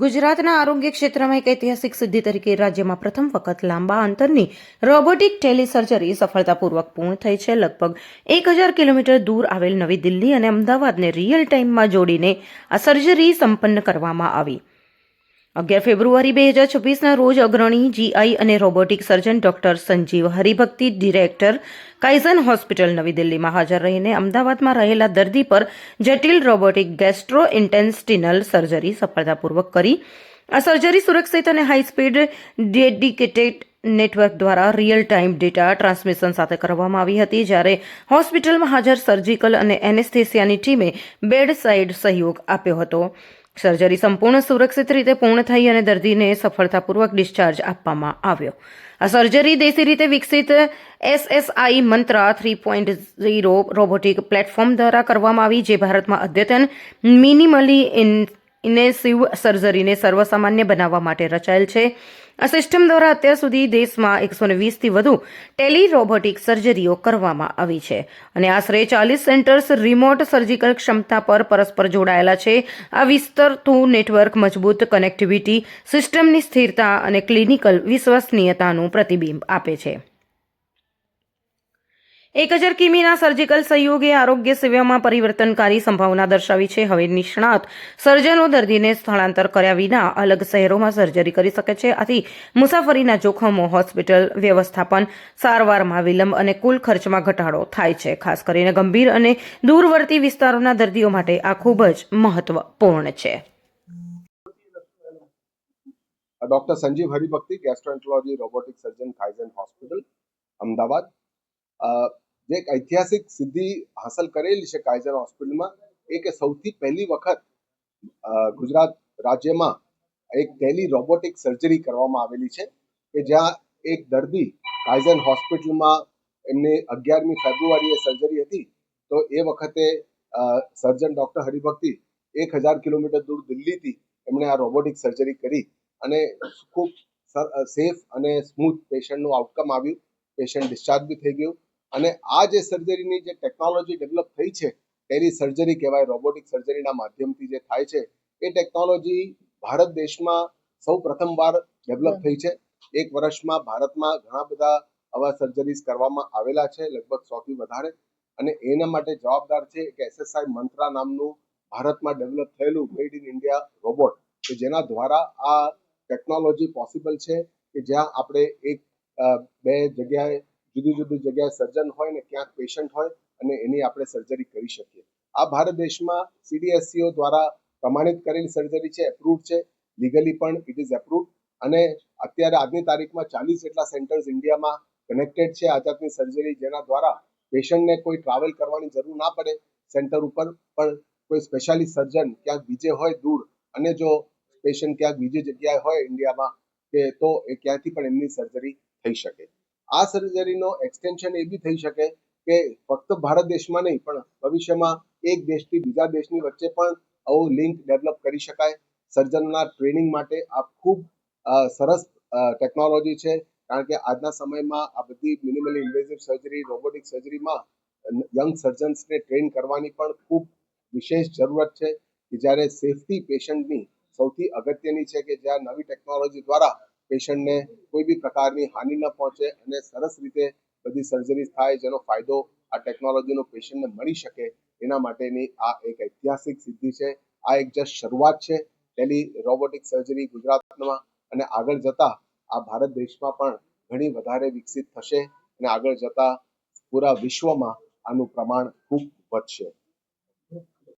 ગુજરાતના આરોગ્ય ક્ષેત્રમાં એક ઐતિહાસિક સિદ્ધિ તરીકે રાજ્યમાં પ્રથમ વખત લાંબા અંતરની રોબોટિક ટેલિસર્જરી સફળતાપૂર્વક પૂર્ણ થઈ છે. લગભગ 1000 કિલોમીટર દૂર આવેલ નવી દિલ્હી અને અમદાવાદને રિયલ ટાઈમમાં જોડીને આ સર્જરી સંપન્ન કરવામાં આવી. 11 ફેબ્રુઆરી 2026ના રોજ અગ્રણી જીઆઈ અને robotic surgeon doctor Sanjeev Haribhakti director Kaizen hospital નવી દિલ્હીમાં હાજર રહીને અમદાવાદમાં રહેલા દર્દી પર જટિલ રોબોટિક ગેસ્ટ્રો ઇન્ટેસ્ટિનલ સર્જરી સફળતાપૂર્વક કરી. આ સર્જરી સુરક્ષિત અને હાઈ સ્પીડ ડેડિકેટેડ નેટવર્ક દ્વારા રિયલ ટાઈમ ડેટા ટ્રાન્સમિશન સાથે કરવામાં આવી હતી. જ્યારે હોસ્પિટલમાં હાજર સર્જિકલ અને એનેસ્થેસિયાની ટીમે બેડ સાઇડ સહયોગ આપ્યો હતો. સર્જરી સંપૂર્ણ સુરક્ષિત રીતે પૂર્ણ થઈ અને દર્દીને સફળતાપૂર્વક ડિસ્ચાર્જ આપવામાં આવ્યો. આ સર્જરી દેશી રીતે વિકસિત એસએસઆઈ મંત્રા 3.0 રોબોટિક પ્લેટફોર્મ દ્વારા કરવામાં આવી, જે ભારતમાં અદ્યતન મિનિમલી ઇન્વેસિવ સર્જરીને સર્વસામાન્ય બનાવવા માટે રચાયેલ છે. આ સિસ્ટમ દ્વારા અત્યાર સુધી દેશમાં 120થી વધુ ટેલી રોબોટિક સર્જરીઓ કરવામાં આવી છે અને આશરે 40 સેન્ટર્સ રિમોટ સર્જિકલ ક્ષમતા પર પરસ્પર જોડાયેલા છે. આ વિસ્તરતું નેટવર્ક મજબૂત કનેક્ટિવિટી, સિસ્ટમની સ્થિરતા અને ક્લિનિકલ વિશ્વસનીયતાનું પ્રતિબિંબ આપે છે. 1000 કિમીના સર્જિકલ સહયોગે આરોગ્ય સેવામાં પરિવર્તનકારી સંભાવના દર્શાવી છે. હવે નિષ્ણાત સર્જનો દર્દીને સ્થળાંતર કર્યા વિના અલગ શહેરોમાં સર્જરી કરી શકે છે. આથી મુસાફરીના જોખમો, હોસ્પિટલ વ્યવસ્થાપન, સારવારમાં વિલંબ અને કુલ ખર્ચમાં ઘટાડો થાય છે. ખાસ કરીને ગંભીર અને દૂરવર્તી વિસ્તારોના દર્દીઓ માટે આ ખૂબ જ મહત્વપૂર્ણ છે. Doctor Sanjeev Haribhakti, gastroenterology robotic સર્જન, કાઇઝન હોસ્પિટલ, અમદાવાદ. જે એક ઐતિહાસિક સિદ્ધિ હાંસલ કરેલી છે કાઇઝન હોસ્પિટલમાં, એ કે સૌથી પહેલી વખત ગુજરાત રાજ્યમાં એક ટેલી રોબોટિક સર્જરી કરવામાં આવેલી છે કે જ્યાં એક દર્દી કાઇઝન હોસ્પિટલમાં એમને 11મી ફેબ્રુઆરીએ સર્જરી હતી. તો એ વખતે સર્જન ડોક્ટર હરિભક્તિ 1000 કિલોમીટર દૂર દિલ્હીથી એમણે આ રોબોટિક સર્જરી કરી અને ખૂબ સેફ અને સ્મૂથ પેશન્ટનું આઉટકમ આવ્યું. પેશન્ટ ડિસ્ચાર્જ બી થઈ ગયું. અને આ જે સર્જરીની જે ટેકનોલોજી ડેવલપ થઈ છે, ટેલી સર્જરી કહેવાય, રોબોટિક સર્જરીના માધ્યમથી જે થાય છે, એ ટેકનોલોજી ભારત દેશમાં સૌ પ્રથમવાર ડેવલપ થઈ છે. એક વર્ષમાં ભારતમાં ઘણા બધા આવા સર્જરીઝ કરવામાં આવેલા છે, લગભગ 100થી વધારે. અને એના માટે જવાબદાર છે કે એસએસઆઈ મંત્રા નામનું ભારતમાં ડેવલપ થયેલું મેડ ઇન ઇન્ડિયા રોબોટ, કે જેના દ્વારા આ ટેકનોલોજી પોસિબલ છે કે જ્યાં આપણે બે જગ્યાએ જુદી જુદી જગ્યાએ સર્જન હોય ને ક્યાંક પેશન્ટ હોય અને એની આપણે સર્જરી કરી શકીએ. આ ભારત દેશમાં CDSCO દ્વારા પ્રમાણિત કરેલી સર્જરી છે, એપ્રુવડ છે, લીગલી પણ ઇટ ઇઝ એપ્રુવડ. અને અત્યારે આજની તારીખમાં 40 જેટલા સેન્ટર્સ ઇન્ડિયામાં કનેક્ટેડ છે આ જાતની સર્જરી, જેના દ્વારા પેશન્ટને કોઈ ટ્રાવેલ કરવાની જરૂર ના પડે. સેન્ટર ઉપર પણ કોઈ સ્પેશિયાલિસ્ટ સર્જન ક્યાંક બીજે હોય દૂર, અને જો પેશન્ટ ક્યાંક બીજી જગ્યાએ હોય ઇન્ડિયામાં કે તો એ ક્યાંથી પણ એમની સર્જરી થઈ શકે. આ સર્જરીનો એક્સટેન્શન એ બી થઈ શકે કે ફક્ત ભારત દેશમાં નહીં પણ ભવિષ્યમાં એક દેશથી બીજા દેશની વચ્ચે પણ આવું લિંક ડેવલપ કરી શકાય. સર્જનના ટ્રેનિંગ માટે આ ખૂબ સરસ ટેકનોલોજી છે, કારણ કે આજના સમયમાં આ બધી મિનિમલી ઇન્વેઝિવ સર્જરી, રોબોટિક સર્જરીમાં યંગ સર્જન્સને ટ્રેન કરવાની પણ ખૂબ વિશેષ જરૂરત છે કે જ્યારે સેફટી પેશન્ટની સૌથી અગત્યની છે કે જ્યાં નવી ટેકનોલોજી દ્વારા પેશન્ટને કોઈ બી પ્રકારની હાનિ ન પહોંચે અને સરસ રીતે બધી સર્જરી થાય, જેનો ફાયદો આ ટેકનોલોજીનો પેશન્ટને મળી શકે. એના માટેની આ એક ઐતિહાસિક સિદ્ધિ છે. આ એક જસ્ટ શરૂઆત છે ટેલી રોબોટિક સર્જરી ગુજરાતમાં, અને આગળ જતા આ ભારત દેશમાં પણ ઘણી વધારે વિકસિત થશે અને આગળ જતા પૂરા વિશ્વમાં આનું પ્રમાણ ખૂબ વધશે.